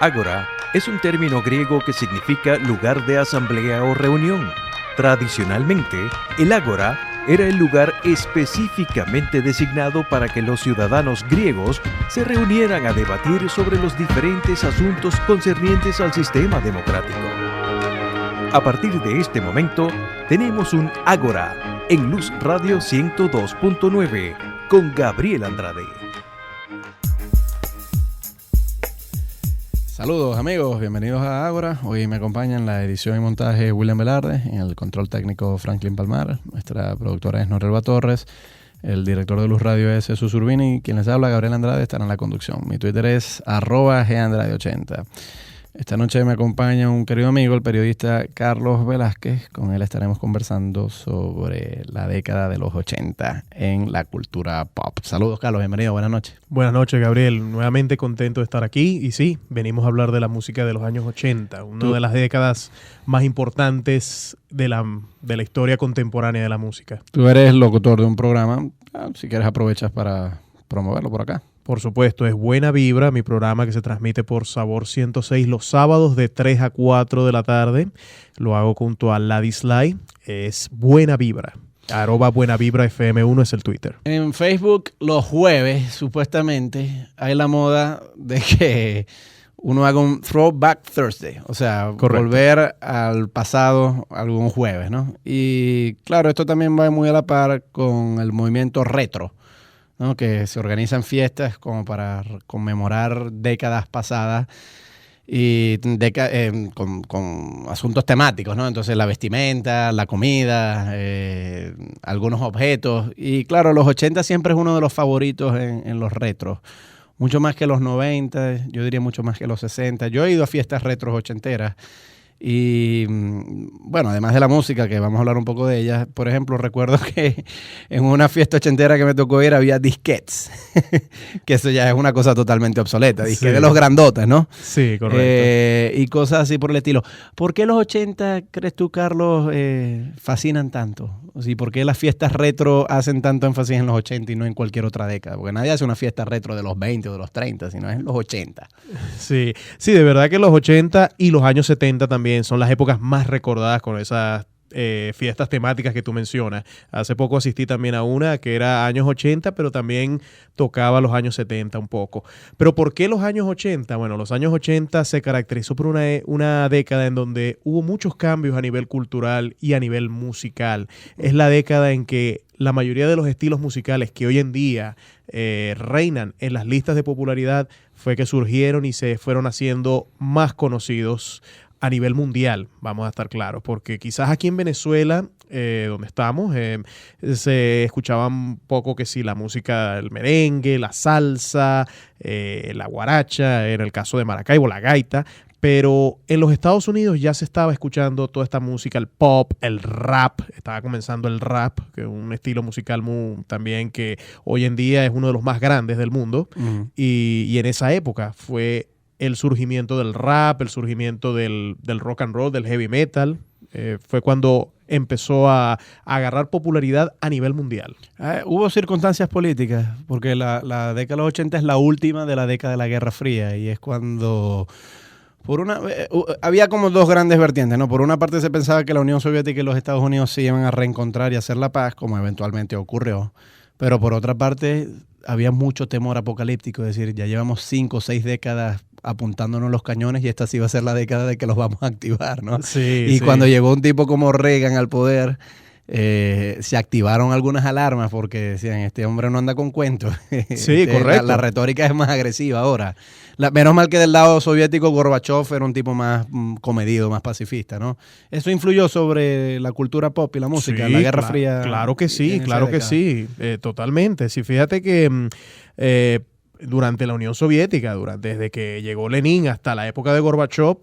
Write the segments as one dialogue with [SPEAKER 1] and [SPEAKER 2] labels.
[SPEAKER 1] Ágora es un término griego que significa lugar de asamblea o reunión. Tradicionalmente, el ágora era el lugar específicamente designado para que los ciudadanos griegos se reunieran a debatir sobre los diferentes asuntos concernientes al sistema democrático. A partir de este momento, tenemos un Ágora en Luz Radio 102.9 con Gabriel Andrade.
[SPEAKER 2] Saludos amigos, bienvenidos a Ágora. Hoy me acompaña en la edición y montaje William Velarde, en el control técnico Franklin Palmar, nuestra productora es Norelba Torres, el director de Luz Radio es Jesús Urbini y quien les habla, Gabriel Andrade, estará en la conducción. Mi Twitter es @gandrade80. Esta noche me acompaña un querido amigo, el periodista Carlos Velázquez. Con él estaremos conversando sobre la década de los 80 en la cultura pop. Saludos, Carlos, bienvenido, buenas noches.
[SPEAKER 3] Buenas noches, Gabriel. Nuevamente contento de estar aquí. Y sí, venimos a hablar de la música de los años 80, una de las décadas más importantes de la historia contemporánea de la música.
[SPEAKER 2] Tú eres locutor de un programa, si quieres aprovechas para promoverlo por acá.
[SPEAKER 3] Por supuesto, es Buena Vibra, mi programa que se transmite por Sabor 106 los sábados de 3 a 4 de la tarde. Lo hago junto a Ladislai. Es Buena Vibra. @Buena Vibra FM1 es el Twitter.
[SPEAKER 2] En Facebook los jueves, supuestamente, hay la moda de que uno haga un Throwback Thursday. O sea, correcto, volver al pasado algún jueves, ¿no? Y claro, esto también va muy a la par con el movimiento retro, ¿no? Que se organizan fiestas como para conmemorar décadas pasadas y con asuntos temáticos, ¿no? Entonces la vestimenta, la comida, algunos objetos. Y claro, los 80 siempre es uno de los favoritos en los retros. Mucho más que los 90, yo diría mucho más que los 60. Yo he ido a fiestas retros ochenteras. Y bueno, además de la música, que vamos a hablar un poco de ella, por ejemplo, recuerdo que en una fiesta ochentera que me tocó ir había disquetes, que eso ya es una cosa totalmente obsoleta, disquetes sí, de los grandotes, ¿no?
[SPEAKER 3] Sí, correcto.
[SPEAKER 2] Y cosas así por el estilo. ¿Por qué los 80, crees tú, Carlos, fascinan tanto? O sea, ¿por qué las fiestas retro hacen tanto énfasis en los 80 y no en cualquier otra década? Porque nadie hace una fiesta retro de los 20 o de los 30, sino es en los 80.
[SPEAKER 3] Sí, de verdad que los 80 y los años 70 también son las épocas más recordadas con esas fiestas temáticas que tú mencionas. Hace poco asistí también a una que era años 80, pero también tocaba los años 70 un poco. ¿Pero por qué los años 80? Bueno, los años 80 se caracterizó por una década en donde hubo muchos cambios a nivel cultural y a nivel musical. Es la década en que la mayoría de los estilos musicales que hoy en día reinan en las listas de popularidad fue que surgieron y se fueron haciendo más conocidos a nivel mundial, vamos a estar claros, porque quizás aquí en Venezuela, donde estamos, se escuchaban un poco que sí, la música, el merengue, la salsa, la guaracha, en el caso de Maracaibo, la gaita, pero en los Estados Unidos ya se estaba escuchando toda esta música, el pop, el rap, estaba comenzando el rap, que es un estilo musical también que hoy en día es uno de los más grandes del mundo, y en esa época fue el surgimiento del rap, el surgimiento del rock and roll, del heavy metal. Fue cuando empezó a agarrar popularidad a nivel mundial.
[SPEAKER 2] Hubo circunstancias políticas, porque la década de los 80 es la última de la década de la Guerra Fría, y es cuando había como dos grandes vertientes, ¿no? Por una parte se pensaba que la Unión Soviética y los Estados Unidos se iban a reencontrar y hacer la paz, como eventualmente ocurrió. Pero por otra parte había mucho temor apocalíptico, es decir, ya llevamos 5 o 6 décadas apuntándonos los cañones y esta sí va a ser la década de que los vamos a activar, ¿no?
[SPEAKER 3] Sí,
[SPEAKER 2] y cuando llegó un tipo como Reagan al poder, se activaron algunas alarmas porque decían, este hombre no anda con cuentos.
[SPEAKER 3] Sí, correcto.
[SPEAKER 2] La retórica es más agresiva ahora. Menos mal que del lado soviético Gorbachev era un tipo más comedido, más pacifista, ¿no? Eso influyó sobre la cultura pop y la música,
[SPEAKER 3] sí,
[SPEAKER 2] la Guerra Fría.
[SPEAKER 3] Claro que sí, totalmente. Sí, fíjate que durante la Unión Soviética, desde que llegó Lenin hasta la época de Gorbachev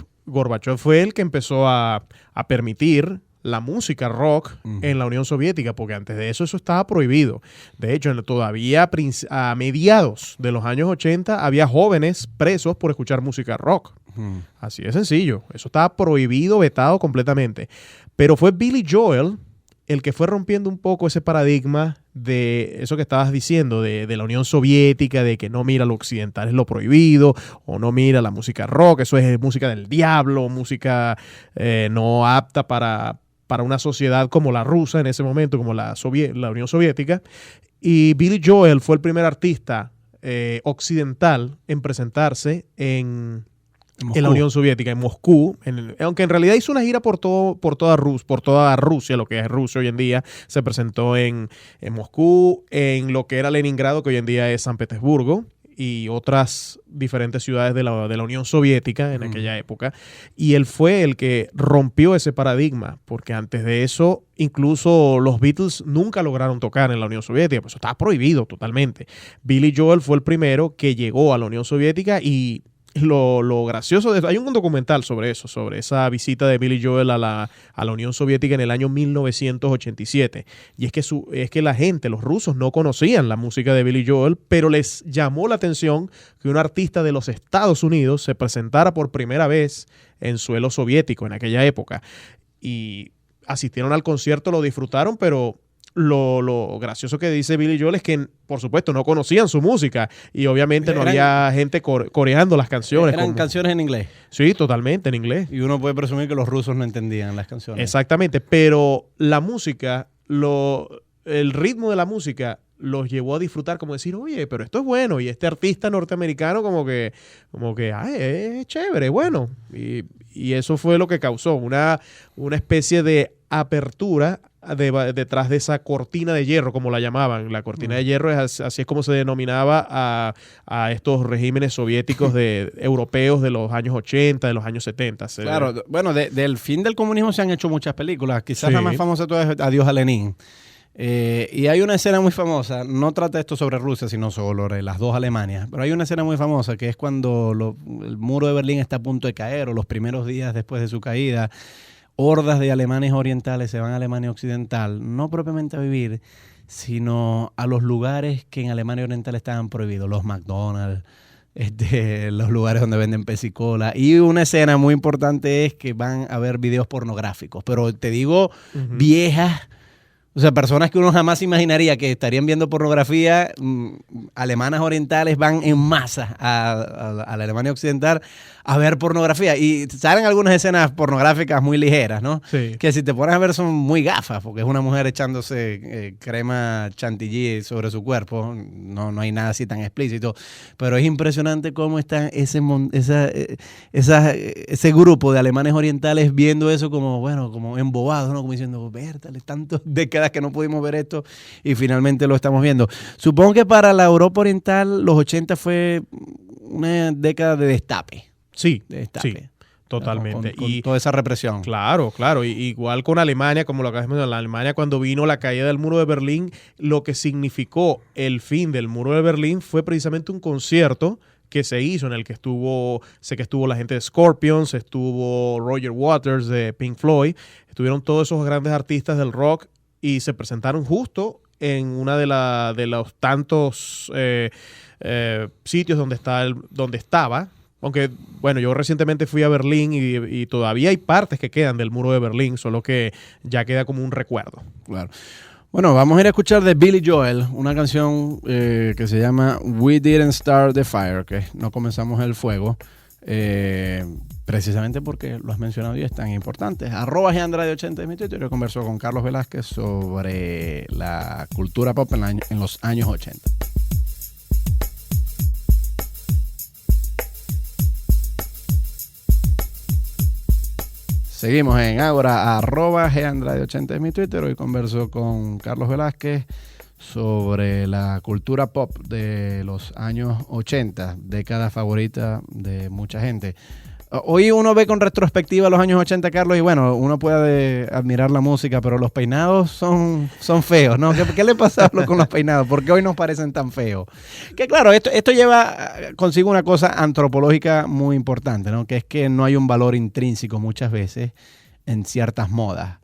[SPEAKER 3] fue el que empezó a permitir la música rock en la Unión Soviética, porque antes de eso estaba prohibido. De hecho, todavía a mediados de los años 80 había jóvenes presos por escuchar música rock. Así de sencillo. Eso estaba prohibido, vetado completamente. Pero fue Billy Joel el que fue rompiendo un poco ese paradigma de eso que estabas diciendo, de la Unión Soviética, de que no mira lo occidental es lo prohibido, o no mira la música rock, eso es música del diablo, música no apta para una sociedad como la rusa en ese momento, como la Unión Soviética. Y Billy Joel fue el primer artista occidental en presentarse en la Unión Soviética, en Moscú, aunque en realidad hizo una gira por toda Rusia, lo que es Rusia hoy en día. Se presentó en Moscú, en lo que era Leningrado, que hoy en día es San Petersburgo, y otras diferentes ciudades de la Unión Soviética en aquella época. Y él fue el que rompió ese paradigma, porque antes de eso, incluso los Beatles nunca lograron tocar en la Unión Soviética, pues eso estaba prohibido totalmente. Billy Joel fue el primero que llegó a la Unión Soviética y lo gracioso hay un documental sobre eso, sobre esa visita de Billy Joel a la Unión Soviética en el año 1987. Y es que la gente, los rusos, no conocían la música de Billy Joel, pero les llamó la atención que un artista de los Estados Unidos se presentara por primera vez en suelo soviético en aquella época. Y asistieron al concierto, lo disfrutaron, pero lo gracioso que dice Billy Joel es que, por supuesto, no conocían su música y obviamente no había gente coreando las canciones.
[SPEAKER 2] ¿Eran canciones en inglés?
[SPEAKER 3] Sí, totalmente en inglés.
[SPEAKER 2] Y uno puede presumir que los rusos no entendían las canciones.
[SPEAKER 3] Exactamente, pero la música, el ritmo de la música los llevó a disfrutar, como decir, oye, pero esto es bueno, y este artista norteamericano como que es chévere, bueno. Y eso fue lo que causó una especie de apertura detrás de esa cortina de hierro, como la llamaban. La cortina de hierro así es como se denominaba a estos regímenes soviéticos europeos de los años 80, de los años 70.
[SPEAKER 2] Claro, bueno, del fin del comunismo se han hecho muchas películas. Quizás la más famosa de todas es Adiós a Lenin. Y hay una escena muy famosa, no trata esto sobre Rusia, sino sobre las dos Alemanias, pero hay una escena muy famosa que es cuando el muro de Berlín está a punto de caer, o los primeros días después de su caída. Hordas de alemanes orientales se van a Alemania Occidental, no propiamente a vivir, sino a los lugares que en Alemania Oriental estaban prohibidos, los McDonald's, los lugares donde venden pesicola. Y una escena muy importante es que van a ver videos pornográficos, pero te digo, viejas. O sea, personas que uno jamás imaginaría que estarían viendo pornografía, alemanas orientales van en masa a la Alemania Occidental a ver pornografía. Y salen algunas escenas pornográficas muy ligeras, ¿no?
[SPEAKER 3] Sí.
[SPEAKER 2] Que si te pones a ver son muy gafas, porque es una mujer echándose crema chantilly sobre su cuerpo. No hay nada así tan explícito. Pero es impresionante cómo está ese grupo de alemanes orientales viendo eso como, bueno, como embobados, ¿no? Como diciendo, vértale, tantas décadas que no pudimos ver esto y finalmente lo estamos viendo. Supongo que para la Europa Oriental los 80 fue una década de destape.
[SPEAKER 3] Sí,
[SPEAKER 2] de destape.
[SPEAKER 3] Sí. Totalmente.
[SPEAKER 2] Con toda esa represión.
[SPEAKER 3] Claro. Igual con Alemania, como lo acabas de mencionar, la Alemania cuando vino la caída del muro de Berlín, lo que significó el fin del muro de Berlín fue precisamente un concierto que se hizo en el que estuvo la gente de Scorpions, estuvo Roger Waters de Pink Floyd, estuvieron todos esos grandes artistas del rock y se presentaron justo en una de los tantos sitios donde estaba. Aunque, bueno, yo recientemente fui a Berlín y todavía hay partes que quedan del muro de Berlín, solo que ya queda como un recuerdo.
[SPEAKER 2] Claro. Bueno, vamos a ir a escuchar de Billy Joel una canción que se llama We Didn't Start the Fire, que no comenzamos el fuego, precisamente porque lo has mencionado y es tan importante. @Geandrade80 es mi Twitter. Yo converso con Carlos Velázquez sobre la cultura pop en los años 80. Seguimos en Ágora, @Geandrade80 es mi Twitter. Hoy converso con Carlos Velázquez sobre la cultura pop de los años 80, década favorita de mucha gente. Hoy uno ve con retrospectiva los años 80, Carlos, y bueno, uno puede admirar la música, pero los peinados son feos, ¿no? ¿Qué le pasa con los peinados? ¿Por qué hoy nos parecen tan feos? Que claro, esto lleva consigo una cosa antropológica muy importante, ¿no? Que es que no hay un valor intrínseco muchas veces en ciertas modas.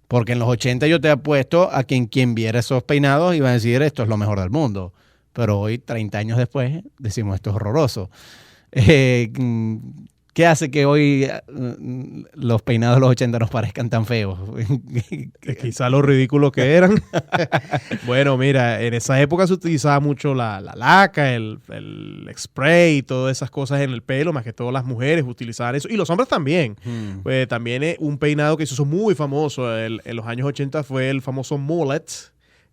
[SPEAKER 2] Porque en los 80 yo te apuesto a que quien viera esos peinados iba a decir esto es lo mejor del mundo. Pero hoy, 30 años después, decimos esto es horroroso. ¿Qué hace que hoy los peinados de los 80 nos parezcan tan feos?
[SPEAKER 3] Quizá lo ridículos que eran. Bueno, mira, en esa época se utilizaba mucho la laca, el spray y todas esas cosas en el pelo, más que todas las mujeres utilizaban eso. Y los hombres también. Pues, también un peinado que se hizo muy famoso en los años 80 fue el famoso mullet,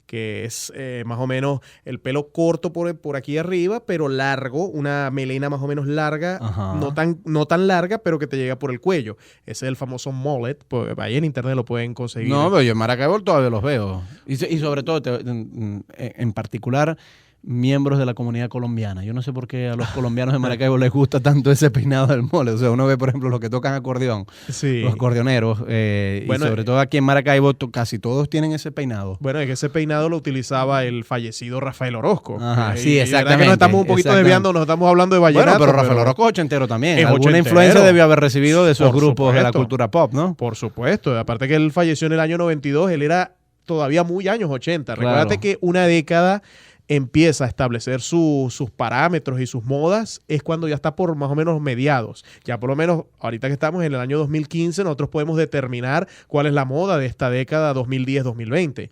[SPEAKER 3] que es más o menos el pelo corto por aquí arriba, pero largo, una melena más o menos larga, no tan larga, pero que te llega por el cuello. Ese es el famoso mullet, pues ahí en internet lo pueden conseguir.
[SPEAKER 2] No, pero yo en Maracaibo todavía los veo. Y sobre todo, en particular, miembros de la comunidad colombiana. Yo no sé por qué a los colombianos de Maracaibo les gusta tanto ese peinado del mole. O sea, uno ve, por ejemplo, los que tocan acordeón, los acordeoneros, bueno, y sobre todo aquí en Maracaibo casi todos tienen ese peinado.
[SPEAKER 3] Bueno, es que ese peinado lo utilizaba el fallecido Rafael Orozco.
[SPEAKER 2] Ajá, sí, exactamente.
[SPEAKER 3] Que nos estamos un poquito desviando, nos estamos hablando de vallenato.
[SPEAKER 2] Bueno, pero Rafael Orozco es ochentero también.
[SPEAKER 3] Es
[SPEAKER 2] Alguna influencia debió haber recibido de esos grupos de la cultura pop, ¿no?
[SPEAKER 3] Por supuesto. Aparte que él falleció en el año 92, él era todavía muy años 80. Claro. Recuérdate que una década empieza a establecer sus parámetros y sus modas es cuando ya está por más o menos mediados. Ya por lo menos ahorita que estamos en el año 2015, nosotros podemos determinar cuál es la moda de esta década 2010-2020.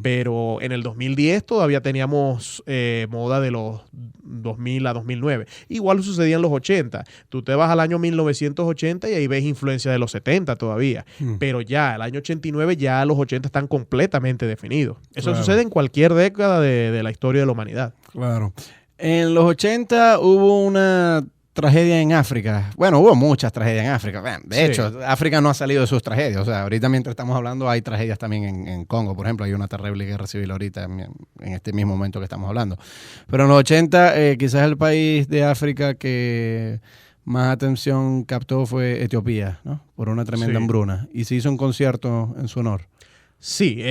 [SPEAKER 3] Pero en el 2010 todavía teníamos moda de los 2000 a 2009. Igual sucedía en los 80. Tú te vas al año 1980 y ahí ves influencia de los 70 todavía. Pero ya el año 89, ya los 80 están completamente definidos. Eso sucede en cualquier década de la historia de la humanidad.
[SPEAKER 2] Claro. En los 80 hubo una tragedia en África. Bueno, hubo muchas tragedias en África. De hecho, África no ha salido de sus tragedias. O sea, ahorita mientras estamos hablando hay tragedias también en Congo. Por ejemplo, hay una terrible guerra civil ahorita en este mismo momento que estamos hablando. Pero en los 80 quizás el país de África que más atención captó fue Etiopía, ¿no? Por una tremenda hambruna. Y se hizo un concierto en su honor.
[SPEAKER 3] Sí,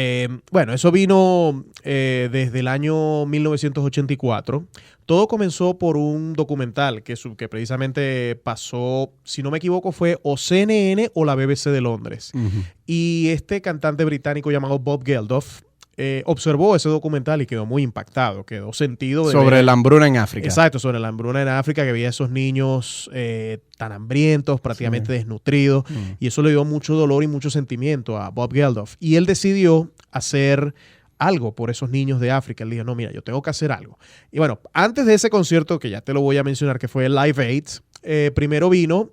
[SPEAKER 3] bueno, eso vino desde el año 1984. Todo comenzó por un documental que precisamente pasó, si no me equivoco, fue o CNN o la BBC de Londres. Y este cantante británico llamado Bob Geldof observó ese documental y quedó muy impactado, quedó sentido
[SPEAKER 2] sobre la hambruna en África.
[SPEAKER 3] Exacto, sobre la hambruna en África, que veía a esos niños tan hambrientos, prácticamente desnutridos, y eso le dio mucho dolor y mucho sentimiento a Bob Geldof. Y él decidió hacer algo por esos niños de África. Él dijo, no, mira, yo tengo que hacer algo. Y bueno, antes de ese concierto, que ya te lo voy a mencionar, que fue el Live Aid, primero vino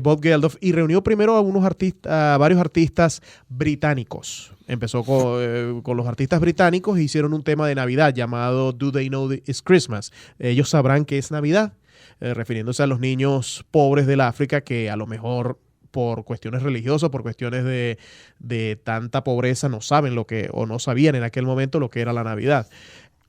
[SPEAKER 3] Bob Geldof y reunió primero a varios artistas británicos. Empezó con los artistas británicos e hicieron un tema de Navidad llamado Do They Know It's Christmas? Ellos sabrán que es Navidad, refiriéndose a los niños pobres del África que a lo mejor por cuestiones religiosas, por cuestiones de tanta pobreza no saben o no sabían en aquel momento lo que era la Navidad.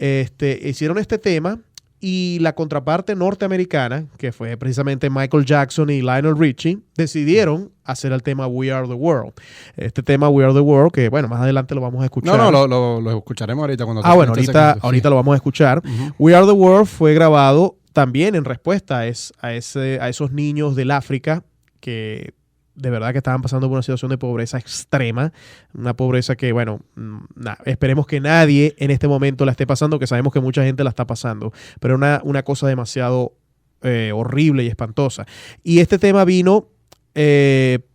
[SPEAKER 3] Hicieron este tema. Y la contraparte norteamericana, que fue precisamente Michael Jackson y Lionel Richie, decidieron hacer el tema We Are the World. Este tema We Are the World, que bueno, más adelante lo vamos a escuchar.
[SPEAKER 2] No, lo escucharemos ahorita cuando
[SPEAKER 3] ahorita lo vamos a escuchar. We Are the World fue grabado también en respuesta a esos niños del África que de verdad que estaban pasando por una situación de pobreza extrema, una pobreza que, bueno, esperemos que nadie en este momento la esté pasando, que sabemos que mucha gente la está pasando, pero una cosa demasiado horrible y espantosa. Y este tema vino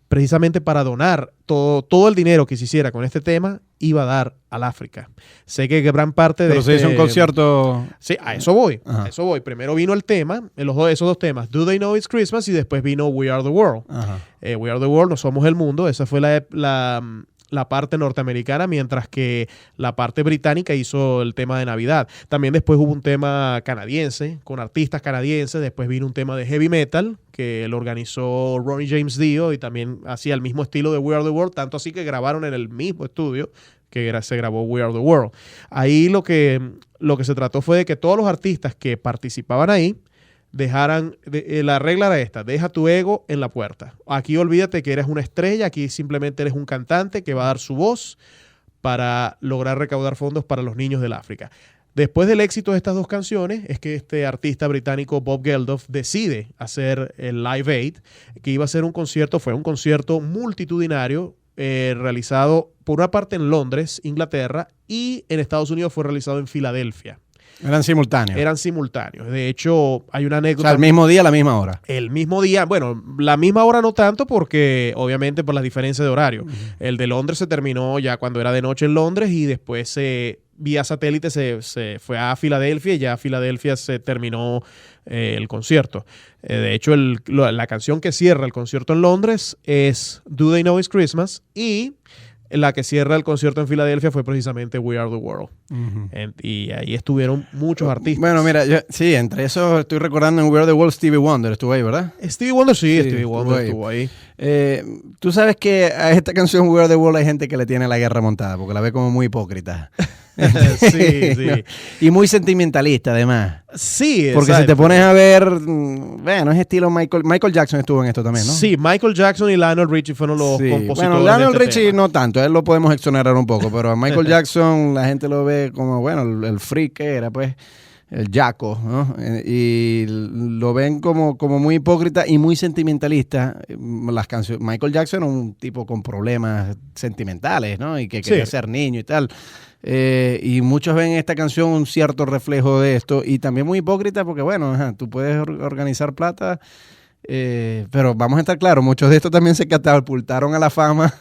[SPEAKER 3] precisamente para donar todo el dinero que se hiciera con este tema, iba a dar al África. Sé que gran parte de...
[SPEAKER 2] Pero se hizo un concierto...
[SPEAKER 3] Sí, a eso voy. A eso voy. Primero vino el tema, esos dos temas, Do They Know It's Christmas? Y después vino We Are the World. We Are the World, no somos el mundo. Esa fue la parte norteamericana, mientras que la parte británica hizo el tema de Navidad. También después hubo un tema canadiense, con artistas canadienses. Después vino un tema de heavy metal, que lo organizó Ronnie James Dio y también hacía el mismo estilo de We Are the World, tanto así que grabaron en el mismo estudio que se grabó We Are the World. Ahí lo que se trató fue de que todos los artistas que participaban ahí dejaran, la regla era esta: deja tu ego en la puerta. Aquí olvídate que eres una estrella, aquí simplemente eres un cantante que va a dar su voz para lograr recaudar fondos para los niños del África. Después del éxito de estas dos canciones, es que este artista británico Bob Geldof decide hacer el Live Aid, que iba a ser fue un concierto multitudinario, realizado por una parte en Londres, Inglaterra, y en Estados Unidos fue realizado en Filadelfia.
[SPEAKER 2] Eran simultáneos.
[SPEAKER 3] Eran simultáneos. De hecho, hay una anécdota.
[SPEAKER 2] O sea, el mismo día, a la misma hora.
[SPEAKER 3] El mismo día, bueno, la misma hora no tanto porque obviamente por las diferencias de horario. El de Londres se terminó ya cuando era de noche en Londres y después vía satélite se fue a Filadelfia y ya a Filadelfia se terminó el concierto. De hecho, la canción que cierra el concierto en Londres es Do They Know It's Christmas y la que cierra el concierto en Filadelfia fue precisamente We Are the World. Y ahí estuvieron muchos artistas.
[SPEAKER 2] Bueno, mira, sí, entre eso estoy recordando en We Are the World, Stevie Wonder estuvo ahí, ¿verdad?
[SPEAKER 3] Stevie Wonder, sí, Stevie Wonder estuvo ahí.
[SPEAKER 2] Tú sabes que a esta canción We Are the World hay gente que le tiene la guerra montada porque la ve como muy hipócrita.
[SPEAKER 3] Sí.
[SPEAKER 2] Y muy sentimentalista, además.
[SPEAKER 3] Sí,
[SPEAKER 2] porque
[SPEAKER 3] exacto.
[SPEAKER 2] si te pones a ver, bueno, es estilo Michael Jackson estuvo en esto también, ¿no?
[SPEAKER 3] Sí, Michael Jackson y Lionel Richie fueron los compositores.
[SPEAKER 2] Bueno, Lionel
[SPEAKER 3] de este
[SPEAKER 2] Richie
[SPEAKER 3] tema.
[SPEAKER 2] no tanto, a él lo podemos exonerar un poco, pero a Michael Jackson la gente lo ve como, bueno, el freak que era, pues, el yaco, ¿no? Y lo ven como muy hipócrita y muy sentimentalista. Las canciones, Michael Jackson era un tipo con problemas sentimentales, ¿no? Y que quería ser niño y tal. Y muchos ven en esta canción un cierto reflejo de esto y también muy hipócrita porque, bueno, tú puedes organizar plata, pero vamos a estar claros, muchos de estos también se catapultaron a la fama.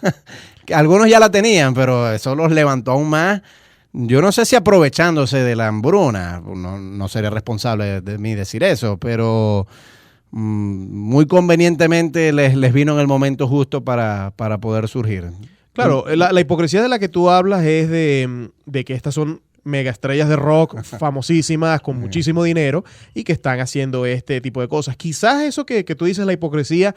[SPEAKER 2] Que algunos ya la tenían, pero eso los levantó aún más. Yo no sé si aprovechándose de la hambruna, no sería responsable de mí decir eso, pero muy conveniamente les vino en el momento justo para poder surgir.
[SPEAKER 3] Claro, la hipocresía de la que tú hablas es de que estas son mega estrellas de rock famosísimas, con muchísimo dinero y que están haciendo este tipo de cosas. Quizás eso que tú dices, la hipocresía,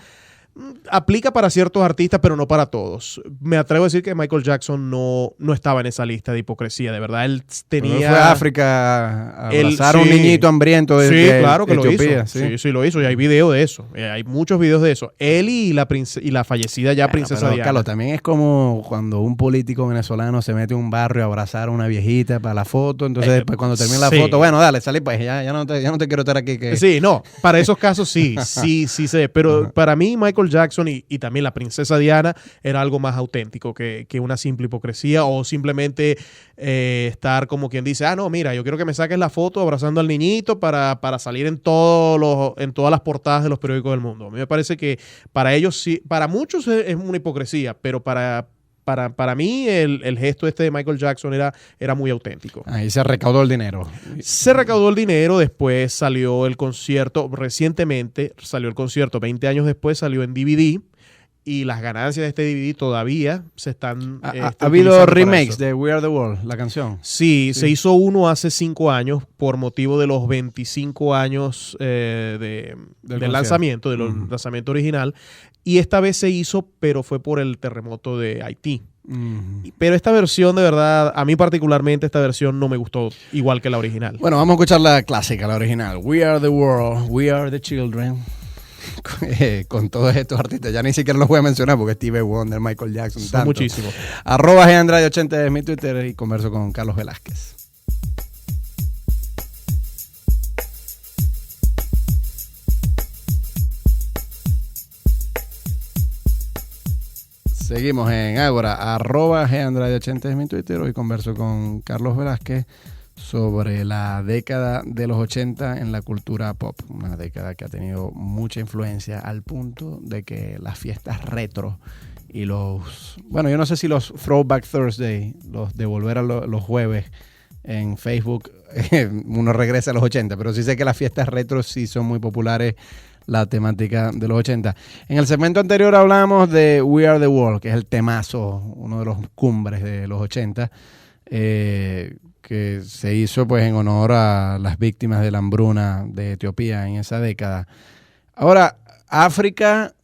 [SPEAKER 3] aplica para ciertos artistas, pero no para todos. Me atrevo a decir que Michael Jackson no estaba en esa lista de hipocresía. De verdad, él tenía...
[SPEAKER 2] Él fue a África a abrazar a un niñito hambriento de
[SPEAKER 3] claro que
[SPEAKER 2] Etiopía,
[SPEAKER 3] lo hizo. Sí, lo hizo. Y hay video de eso. Hay muchos videos de eso. Él y la fallecida ya princesa Diana.
[SPEAKER 2] Carlos, también es como cuando un político venezolano se mete a un barrio a abrazar a una viejita para la foto. Entonces, después cuando termina la foto, bueno, dale, salí pues. Ya no te quiero estar aquí.
[SPEAKER 3] Sí, no. Para esos casos sí sé. Pero para mí, Michael Jackson y también la princesa Diana era algo más auténtico que una simple hipocresía o simplemente estar como quien dice, no, mira, yo quiero que me saques la foto abrazando al niñito para salir en todas las portadas de los periódicos del mundo. A mí me parece que para ellos sí, para muchos es una hipocresía, pero para mí el gesto este de Michael Jackson era muy auténtico.
[SPEAKER 2] Ahí se recaudó el dinero.
[SPEAKER 3] Se recaudó el dinero, después salió el concierto, recientemente salió el concierto, 20 años después salió en DVD y las ganancias de este DVD todavía se están
[SPEAKER 2] ¿Ha habido remakes de We Are the World, la canción?
[SPEAKER 3] Sí, se hizo uno hace 5 años por motivo de los 25 años del lanzamiento, del lanzamiento original. Y esta vez se hizo, pero fue por el terremoto de Haití. Pero esta versión, de verdad, a mí particularmente esta versión no me gustó igual que la original.
[SPEAKER 2] Bueno, vamos a escuchar la clásica, la original. We Are the World, We Are the Children. Con todos estos artistas, ya ni siquiera los voy a mencionar porque Stevie Wonder, Michael Jackson,
[SPEAKER 3] son
[SPEAKER 2] tanto.
[SPEAKER 3] muchísimos.
[SPEAKER 2] @GAndrade80 es mi Twitter y converso con Carlos Velázquez. Seguimos en Ágora, @GAndrade80 es mi Twitter. Hoy converso con Carlos Velázquez sobre la década de los 80 en la cultura pop. Una década que ha tenido mucha influencia al punto de que las fiestas retro y yo no sé si los Throwback Thursday, los de volver a los jueves en Facebook, uno regresa a los 80, pero sí sé que las fiestas retro sí son muy populares, la temática de los 80. En el segmento anterior hablamos de We Are the World, que es el temazo, uno de los cumbres de los 80, que se hizo pues en honor a las víctimas de la hambruna de Etiopía en esa década. Ahora, África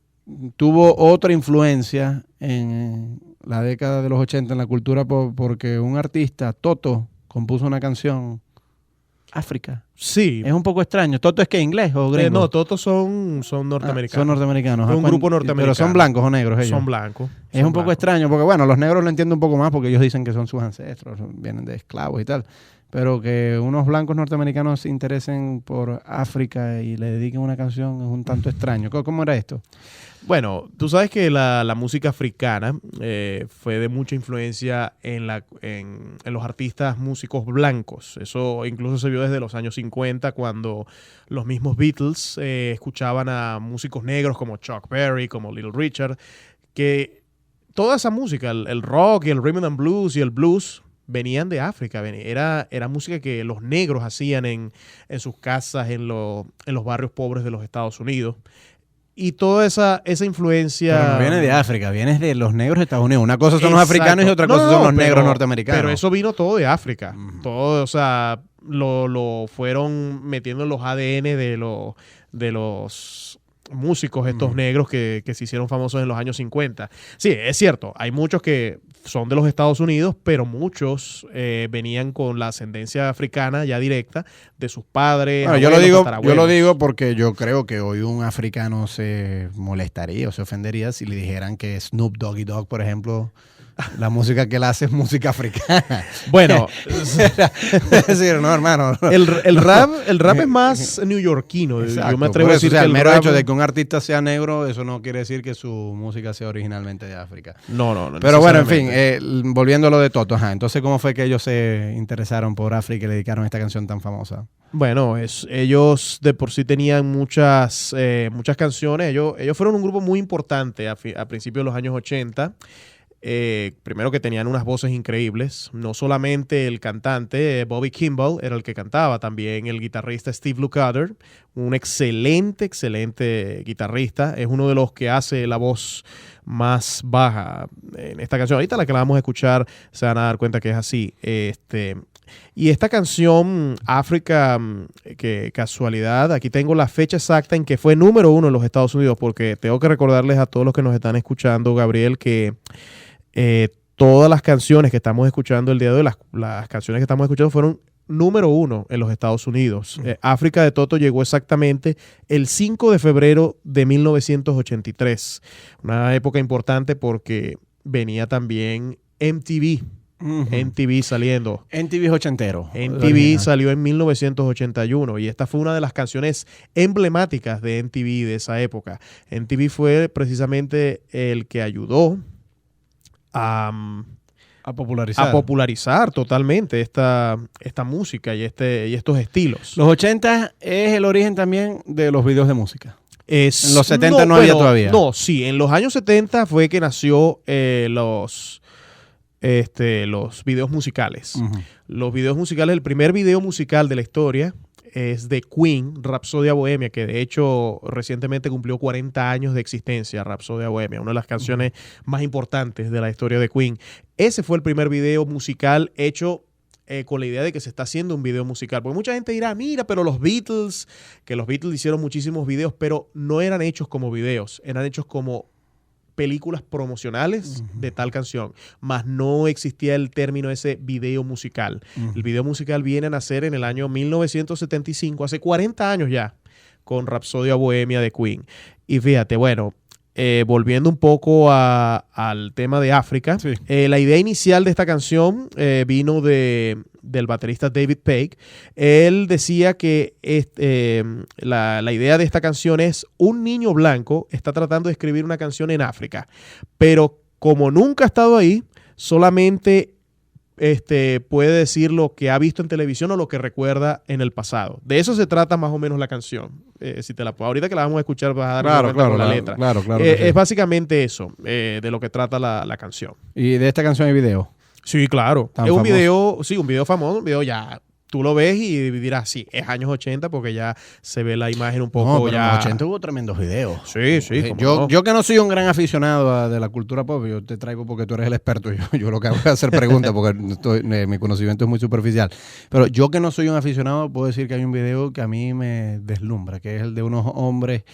[SPEAKER 2] tuvo otra influencia en la década de los 80 en la cultura pop porque un artista, Toto, compuso una canción, África.
[SPEAKER 3] Sí.
[SPEAKER 2] Es un poco extraño. ¿Toto es que inglés o gringo?
[SPEAKER 3] No, todos son norteamericanos.
[SPEAKER 2] Son norteamericanos.
[SPEAKER 3] Es un grupo norteamericano.
[SPEAKER 2] Pero son blancos o negros ellos.
[SPEAKER 3] Son blancos.
[SPEAKER 2] Es un poco extraño porque, bueno, los negros lo entiendo un poco más porque ellos dicen que son sus ancestros, vienen de esclavos y tal. Pero que unos blancos norteamericanos se interesen por África y le dediquen una canción es un tanto extraño. ¿Cómo era esto?
[SPEAKER 3] Bueno, tú sabes que la música africana fue de mucha influencia en los artistas músicos blancos. Eso incluso se vio desde los años 50 cuando los mismos Beatles escuchaban a músicos negros como Chuck Berry, como Little Richard, que toda esa música, el rock y el rhythm and blues y el blues, venían de África. Era música que los negros hacían en sus casas, en los barrios pobres de los Estados Unidos. Y toda esa influencia...
[SPEAKER 2] Pero no viene de África, viene de los negros de Estados Unidos. Una cosa son los africanos y otra cosa son los negros norteamericanos.
[SPEAKER 3] Pero eso vino todo de África. Todo, o sea, lo fueron metiendo en los ADN de los músicos estos negros que se hicieron famosos en los años 50. Sí, es cierto, hay muchos que son de los Estados Unidos, pero muchos venían con la ascendencia africana ya directa de sus padres.
[SPEAKER 2] Bueno, yo lo digo porque yo creo que hoy un africano se molestaría o se ofendería si le dijeran que Snoop Doggy Dogg, por ejemplo, la música que él hace es música africana.
[SPEAKER 3] Bueno,
[SPEAKER 2] es decir, no, hermano.
[SPEAKER 3] El rap es más neoyorquino.
[SPEAKER 2] Exacto,
[SPEAKER 3] yo me atrevo a decir
[SPEAKER 2] que el mero
[SPEAKER 3] rap...
[SPEAKER 2] hecho de que un artista sea negro, eso no quiere decir que su música sea originalmente de África.
[SPEAKER 3] No.
[SPEAKER 2] Pero bueno, en fin, volviendo a lo de Toto, entonces, ¿cómo fue que ellos se interesaron por África y le dedicaron esta canción tan famosa?
[SPEAKER 3] Bueno, ellos de por sí tenían muchas canciones. Ellos fueron un grupo muy importante a principios de los años 80. Primero que tenían unas voces increíbles. No solamente el cantante Bobby Kimball era el que cantaba, también el guitarrista Steve Lukather, un excelente guitarrista. Es uno de los que hace la voz más baja en esta canción. Ahorita la que la vamos a escuchar se van a dar cuenta que es así. Y esta canción, África, que casualidad, aquí tengo la fecha exacta en que fue número 1 en los Estados Unidos, porque tengo que recordarles a todos los que nos están escuchando, Gabriel, que todas las canciones que estamos escuchando el día de hoy, las canciones que estamos escuchando fueron número 1 en los Estados Unidos. África de Toto llegó exactamente el 5 de febrero de 1983. Una época importante porque venía también MTV. MTV saliendo.
[SPEAKER 2] MTV es ochentero.
[SPEAKER 3] MTV salió en 1981 y esta fue una de las canciones emblemáticas de MTV de esa época. MTV fue precisamente el que ayudó a popularizar totalmente esta música y estos estilos.
[SPEAKER 2] Los 80 es el origen también de los videos de música. En los 70 no había todavía.
[SPEAKER 3] No, sí, en los años 70 fue que nació los videos musicales. Los videos musicales, el primer video musical de la historia es de Queen, Rapsodia Bohemia, que de hecho recientemente cumplió 40 años de existencia, Rapsodia Bohemia, una de las canciones más importantes de la historia de Queen. Ese fue el primer video musical hecho con la idea de que se está haciendo un video musical. Porque mucha gente dirá, mira, pero los Beatles hicieron muchísimos videos, pero no eran hechos como videos, eran hechos como películas promocionales de tal canción, más no existía el término ese video musical. El video musical viene a nacer en el año 1975, hace 40 años ya, con Rapsodia Bohemia de Queen. Y fíjate, bueno, volviendo un poco al tema de África, sí. La idea inicial de esta canción vino del baterista David Paik. Él decía que la idea de esta canción es un niño blanco está tratando de escribir una canción en África, pero como nunca ha estado ahí, solamente puede decir lo que ha visto en televisión o lo que recuerda en el pasado. De eso se trata más o menos la canción. Si te la puedo, ahorita que la vamos a escuchar vas a dar cuenta con la letra.
[SPEAKER 2] Claro.
[SPEAKER 3] Es básicamente eso, de lo que trata la canción.
[SPEAKER 2] ¿Y de esta canción hay video?
[SPEAKER 3] Sí, claro.
[SPEAKER 2] Es
[SPEAKER 3] un video famoso, un video ya... Tú lo ves y dirás, sí, es años 80 porque ya se ve la imagen un poco
[SPEAKER 2] no, pero
[SPEAKER 3] ya...
[SPEAKER 2] en los 80 hubo tremendos videos.
[SPEAKER 3] Sí.
[SPEAKER 2] Yo que no soy un gran aficionado de la cultura pop, yo te traigo porque tú eres el experto. Yo lo que hago es hacer preguntas porque mi conocimiento es muy superficial. Pero yo que no soy un aficionado, puedo decir que hay un video que a mí me deslumbra, que es el de unos hombres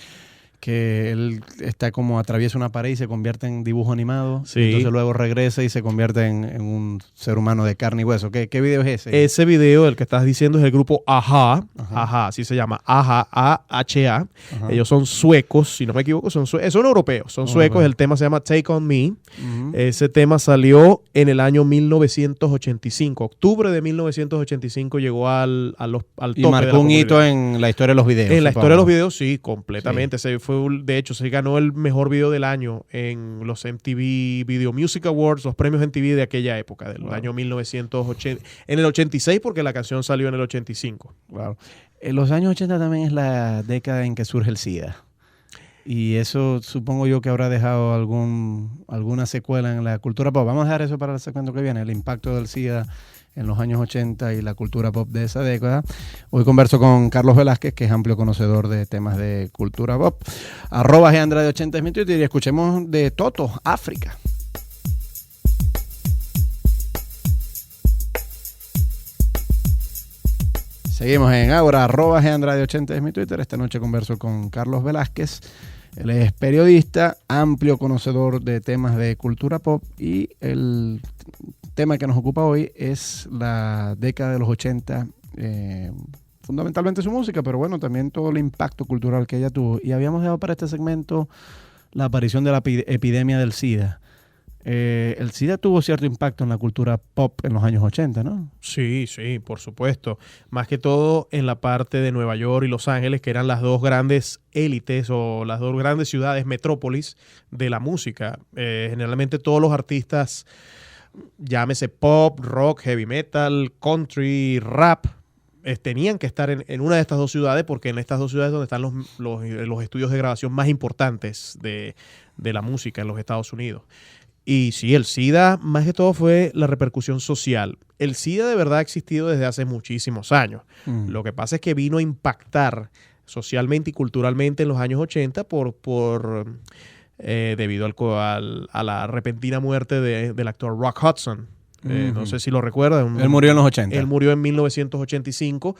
[SPEAKER 2] que él está como atraviesa una pared y se convierte en dibujo animado.
[SPEAKER 3] Sí.
[SPEAKER 2] Entonces luego regresa y se convierte en un ser humano de carne y hueso. ¿Qué video es ese?
[SPEAKER 3] Ese video, el que estás diciendo, es el grupo Ajá.
[SPEAKER 2] Ajá.
[SPEAKER 3] Ajá, así se llama. Ajá, A-H-A.
[SPEAKER 2] Ajá.
[SPEAKER 3] Ellos son suecos, si no me equivoco, son europeos. Son suecos.
[SPEAKER 2] Europeos.
[SPEAKER 3] El tema se llama Take On Me.
[SPEAKER 2] Ujú.
[SPEAKER 3] Ese tema salió en el año 1985. Octubre de 1985 llegó al top
[SPEAKER 2] Y
[SPEAKER 3] de la
[SPEAKER 2] marcó un hito
[SPEAKER 3] popularidad.
[SPEAKER 2] en la historia de los videos.
[SPEAKER 3] En la
[SPEAKER 2] supongo.
[SPEAKER 3] historia de los videos, sí, completamente. De hecho, se ganó el mejor video del año en los MTV Video Music Awards, los premios MTV de aquella época, del año 1980. En el 86, porque la canción salió en el 85.
[SPEAKER 2] Claro. En los años 80 también es la década en que surge el SIDA. Y eso supongo yo que habrá dejado alguna secuela en la cultura pop. Vamos a dejar eso para el segmento que viene, el impacto del SIDA en los años 80 y la cultura pop de esa década. Hoy converso con Carlos Velázquez, que es amplio conocedor de temas de cultura pop. @GAndrade80 es mi Twitter y escuchemos de Toto, África. Seguimos en Ágora, @GAndrade80 es mi Twitter. Esta noche converso con Carlos Velázquez. Él es periodista, amplio conocedor de temas de cultura pop y el tema que nos ocupa hoy es la década de los 80, fundamentalmente su música, pero bueno, también todo el impacto cultural que ella tuvo. Y habíamos dejado para este segmento la aparición de la epidemia del SIDA. El SIDA tuvo cierto impacto en la cultura pop en los años 80, ¿no?
[SPEAKER 3] Sí, sí, por supuesto. Más que todo en la parte de Nueva York y Los Ángeles, que eran las dos grandes élites o las dos grandes ciudades, metrópolis de la música. Generalmente todos los artistas, llámese pop, rock, heavy metal, country, rap, tenían que estar en una de estas dos ciudades, porque en estas dos ciudades es donde están los estudios de grabación más importantes de la música en los Estados Unidos. Y sí, el SIDA más que todo fue la repercusión social. El SIDA de verdad ha existido desde hace muchísimos años. Lo que pasa es que vino a impactar socialmente y culturalmente en los años 80 debido a la repentina muerte del actor Rock Hudson. No sé si lo recuerdan.
[SPEAKER 2] Él murió en los 80.
[SPEAKER 3] Él murió en 1985.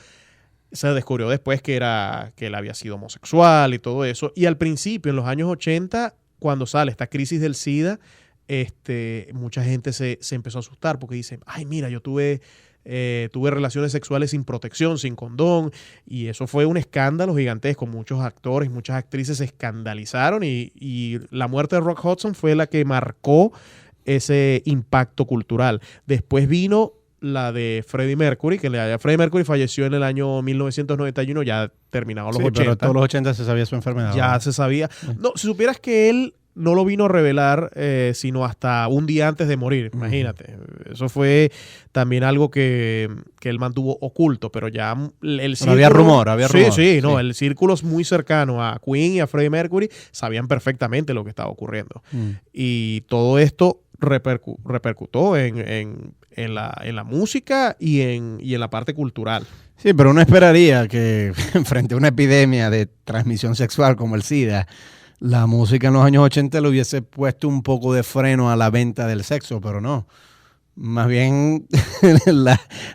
[SPEAKER 3] Se descubrió después que él había sido homosexual y todo eso. Y al principio, en los años 80, cuando sale esta crisis del SIDA, mucha gente se empezó a asustar porque dice, ay, mira, yo tuve relaciones sexuales sin protección, sin condón, y eso fue un escándalo gigantesco. Muchos actores, muchas actrices se escandalizaron y la muerte de Rock Hudson fue la que marcó ese impacto cultural. Después vino la de Freddie Mercury, Freddie Mercury falleció en el año 1991, ya terminados los 80.
[SPEAKER 2] Pero todos los 80 se sabía su enfermedad.
[SPEAKER 3] Ya, ¿verdad? Se sabía. No, si supieras que él no lo vino a revelar sino hasta un día antes de morir, imagínate. Eso fue también algo que él mantuvo oculto, pero ya el círculo...
[SPEAKER 2] Había rumor.
[SPEAKER 3] Sí, no, el círculo es muy cercano a Queen y a Freddie Mercury, sabían perfectamente lo que estaba ocurriendo. Y todo esto repercutó en la música y en la parte cultural.
[SPEAKER 2] Sí, pero uno esperaría que frente a una epidemia de transmisión sexual como el SIDA, la música en los años 80 le hubiese puesto un poco de freno a la venta del sexo, pero no. Más bien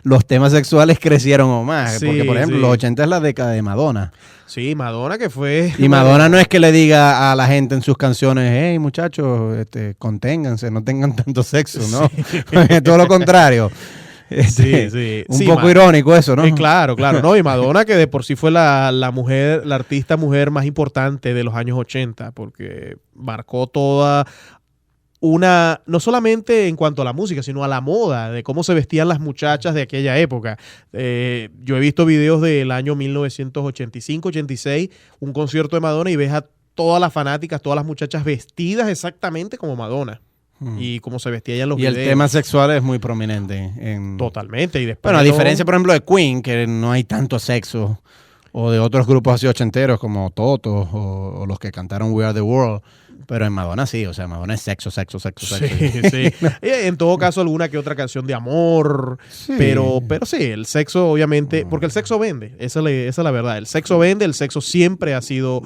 [SPEAKER 2] los temas sexuales crecieron o más.
[SPEAKER 3] Sí,
[SPEAKER 2] porque, por ejemplo,
[SPEAKER 3] sí.
[SPEAKER 2] los 80 es la década de Madonna.
[SPEAKER 3] Sí, Madonna que fue...
[SPEAKER 2] Y Madonna no es que le diga a la gente en sus canciones, hey, muchachos, conténganse, no tengan tanto sexo, ¿no? Sí. Todo lo contrario. Un poco irónico eso, ¿no?
[SPEAKER 3] Claro, no, y Madonna que de por sí fue la artista mujer más importante de los años 80, porque marcó toda no solamente en cuanto a la música, sino a la moda, de cómo se vestían las muchachas de aquella época. Yo he visto videos del año 1985-86, un concierto de Madonna, y ves a todas las fanáticas, todas las muchachas vestidas exactamente como Madonna. Y cómo se vestía ella en los videos.
[SPEAKER 2] Y el tema sexual es muy prominente.
[SPEAKER 3] Totalmente. Y después
[SPEAKER 2] bueno, a diferencia, por ejemplo, de Queen, que no hay tanto sexo, o de otros grupos así ochenteros como Toto o los que cantaron We Are the World. Pero en Madonna sí, o sea, Madonna es sexo.
[SPEAKER 3] Sí, sí. En todo caso, alguna que otra canción de amor. Sí. Pero sí, el sexo obviamente, porque el sexo vende. Esa es la verdad. El sexo vende, el sexo siempre ha sido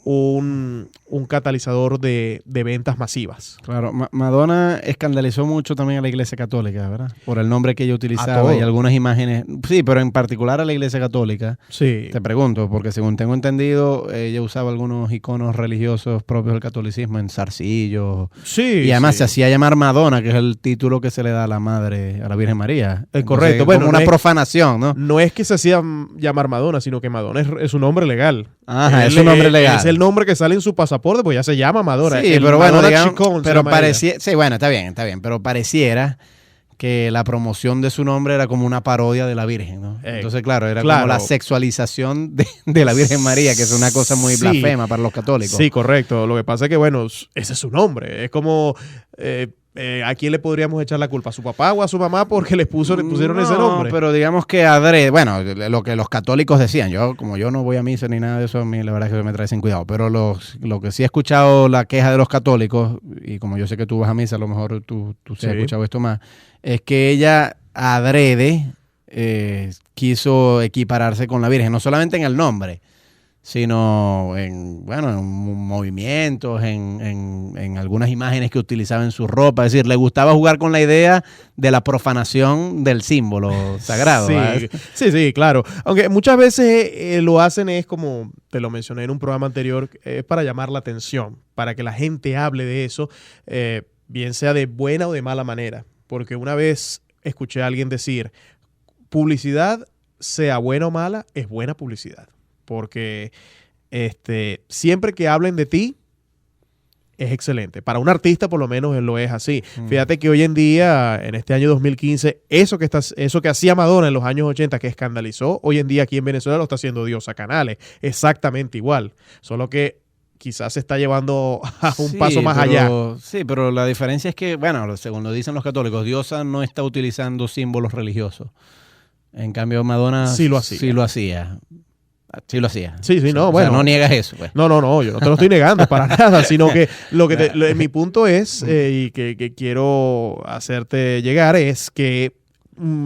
[SPEAKER 3] un un catalizador de ventas masivas.
[SPEAKER 2] Claro, Madonna escandalizó mucho también a la Iglesia Católica, ¿verdad? Por el nombre que ella utilizaba y algunas imágenes. Sí, pero en particular a la Iglesia Católica.
[SPEAKER 3] Sí.
[SPEAKER 2] Te pregunto, porque según tengo entendido, ella usaba algunos iconos religiosos propios del catolicismo en zarcillos.
[SPEAKER 3] Sí.
[SPEAKER 2] Y además se hacía llamar Madonna, que es el título que se le da a la madre, a la Virgen María.
[SPEAKER 3] Es correcto.
[SPEAKER 2] Bueno, como una profanación, ¿no?
[SPEAKER 3] No es que se hacía llamar Madonna, sino que Madonna es un nombre legal.
[SPEAKER 2] Ajá, es un nombre legal.
[SPEAKER 3] Es el nombre que sale en su pasaporte, pues ya se llama Madonna.
[SPEAKER 2] Sí, pero bueno, digamos, pero parecía, sí, bueno, está bien, pero pareciera que la promoción de su nombre era como una parodia de la Virgen, ¿no? Entonces, claro, era como la sexualización de la Virgen María, que es una cosa muy blasfema para los católicos.
[SPEAKER 3] Sí, correcto. Lo que pasa es que, bueno, ese es su nombre. Es como... ¿a quién le podríamos echar la culpa? ¿A su papá o a su mamá porque le pusieron ese nombre?
[SPEAKER 2] No, pero digamos que adrede, bueno, lo que los católicos decían, como yo no voy a misa ni nada de eso, a mí la verdad es que me trae sin cuidado, pero lo que sí he escuchado la queja de los católicos, y como yo sé que tú vas a misa, a lo mejor tú sí has escuchado esto más, es que ella adrede quiso equipararse con la Virgen, no solamente en el nombre, sino en movimientos, en algunas imágenes que utilizaba en su ropa. Es decir, le gustaba jugar con la idea de la profanación del símbolo sagrado.
[SPEAKER 3] Sí, claro. Aunque muchas veces lo hacen es como, te lo mencioné en un programa anterior, es para llamar la atención, para que la gente hable de eso, bien sea de buena o de mala manera. Porque una vez escuché a alguien decir, publicidad, sea buena o mala, es buena publicidad. Porque siempre que hablen de ti es excelente. Para un artista por lo menos lo es así. Fíjate que hoy en día, en este año 2015, eso que hacía Madonna en los años 80, que escandalizó, hoy en día aquí en Venezuela lo está haciendo Diosa Canales. Exactamente igual. Solo que quizás se está llevando a un paso más allá.
[SPEAKER 2] Sí, pero la diferencia es que, bueno, según lo dicen los católicos, Diosa no está utilizando símbolos religiosos. En cambio, Madonna sí lo hacía. Sí, no niegas eso. Pues.
[SPEAKER 3] No, yo no te lo estoy negando para nada, sino que mi punto es, y que quiero hacerte llegar, es que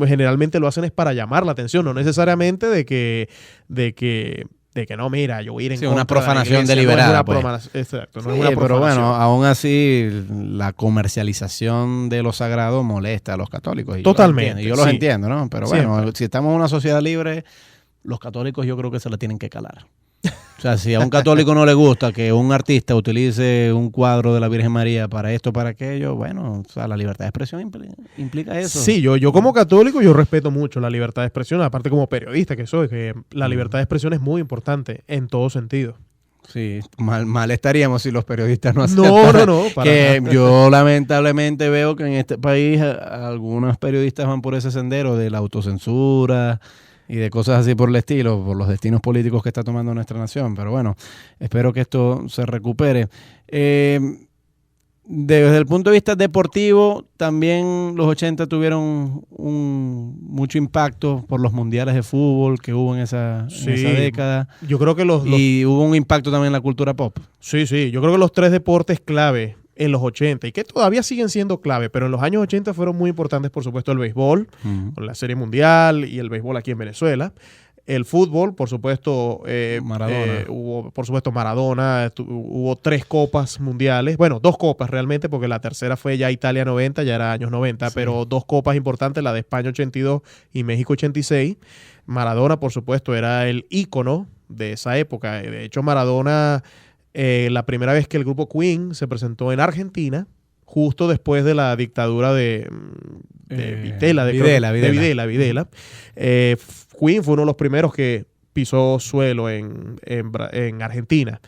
[SPEAKER 3] generalmente lo hacen es para llamar la atención, no necesariamente de que no, mira, yo voy a ir en contra
[SPEAKER 2] una profanación
[SPEAKER 3] de la iglesia,
[SPEAKER 2] deliberada.
[SPEAKER 3] Exacto, no
[SPEAKER 2] sí,
[SPEAKER 3] es una profanación.
[SPEAKER 2] Pero bueno, aún así, la comercialización de lo sagrado molesta a los católicos.
[SPEAKER 3] Totalmente.
[SPEAKER 2] Yo los entiendo, ¿no? Pero bueno, si estamos en una sociedad libre, los católicos yo creo que se la tienen que calar. O sea, si a un católico no le gusta que un artista utilice un cuadro de la Virgen María para esto, para aquello, bueno, o sea, la libertad de expresión implica eso.
[SPEAKER 3] Sí, yo como católico yo respeto mucho la libertad de expresión, aparte como periodista que soy, que la libertad de expresión es muy importante en todo sentido.
[SPEAKER 2] Sí, mal estaríamos si los periodistas no hacen
[SPEAKER 3] No,
[SPEAKER 2] que nada. Yo lamentablemente veo que en este país algunos periodistas van por ese sendero de la autocensura y de cosas así por el estilo, por los destinos políticos que está tomando nuestra nación. Pero bueno, espero que esto se recupere. Desde el punto de vista deportivo, también los 80 tuvieron mucho impacto por los mundiales de fútbol que hubo en esa década.
[SPEAKER 3] Yo creo que
[SPEAKER 2] y hubo un impacto también en la cultura pop.
[SPEAKER 3] Sí, yo creo que los tres deportes clave en los 80 y que todavía siguen siendo clave, pero en los años 80 fueron muy importantes, por supuesto, el béisbol, con la Serie Mundial y el béisbol aquí en Venezuela. El fútbol, por supuesto,
[SPEAKER 2] Maradona.
[SPEAKER 3] Maradona, hubo 3 copas mundiales, bueno, 2 copas realmente, porque la tercera fue ya Italia 90, ya era años 90, pero 2 copas importantes, la de España 82 y México 86. Maradona, por supuesto, era el ícono de esa época. De hecho, Maradona, la primera vez que el grupo Queen se presentó en Argentina, justo después de la dictadura de Videla. Queen fue uno de los primeros que pisó suelo en Argentina.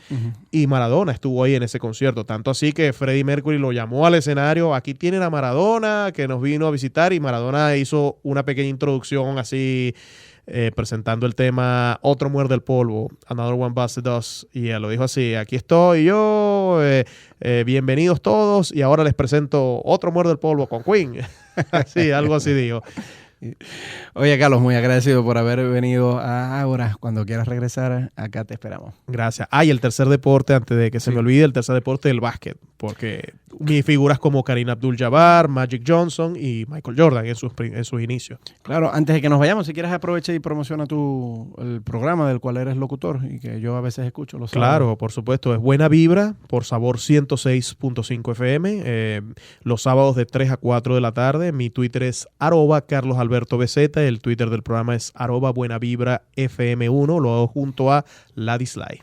[SPEAKER 3] Y Maradona estuvo ahí en ese concierto. Tanto así que Freddie Mercury lo llamó al escenario. Aquí tienen a Maradona, que nos vino a visitar. Y Maradona hizo una pequeña introducción así, presentando el tema Otro muerde el polvo, Another One Bites the Dust. Y él lo dijo así: aquí estoy yo, bienvenidos todos. Y ahora les presento Otro muerde el polvo con Queen. Sí, algo así dijo.
[SPEAKER 2] Oye, Carlos, muy agradecido por haber venido a Ágora. Cuando quieras regresar, acá te esperamos.
[SPEAKER 3] Gracias. Y el tercer deporte, antes de que se me olvide, el tercer deporte, el básquet. porque mis figuras como Kareem Abdul-Jabbar, Magic Johnson y Michael Jordan en sus inicios.
[SPEAKER 2] Claro, antes de que nos vayamos, si quieres aprovecha y promociona el programa del cual eres locutor y que yo a veces escucho.
[SPEAKER 3] Claro, por supuesto, es Buena Vibra por Sabor 106.5 FM, los sábados de 3 a 4 de la tarde. Mi Twitter es @CarlosAlbertoBZ, el Twitter del programa es @BuenaVibraFM1, lo hago junto a Ladisly.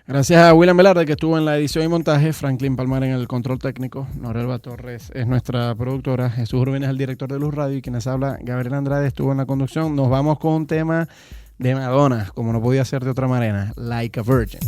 [SPEAKER 2] Gracias a William Velarde, que estuvo en la edición y montaje, Franklin Palmar en el control técnico, Norelba Torres es nuestra productora, Jesús Urbina es el director de Luz Radio y quienes habla, Gabriel Andrade, estuvo en la conducción. Nos vamos con un tema de Madonna, como no podía ser de otra manera, Like a Virgin.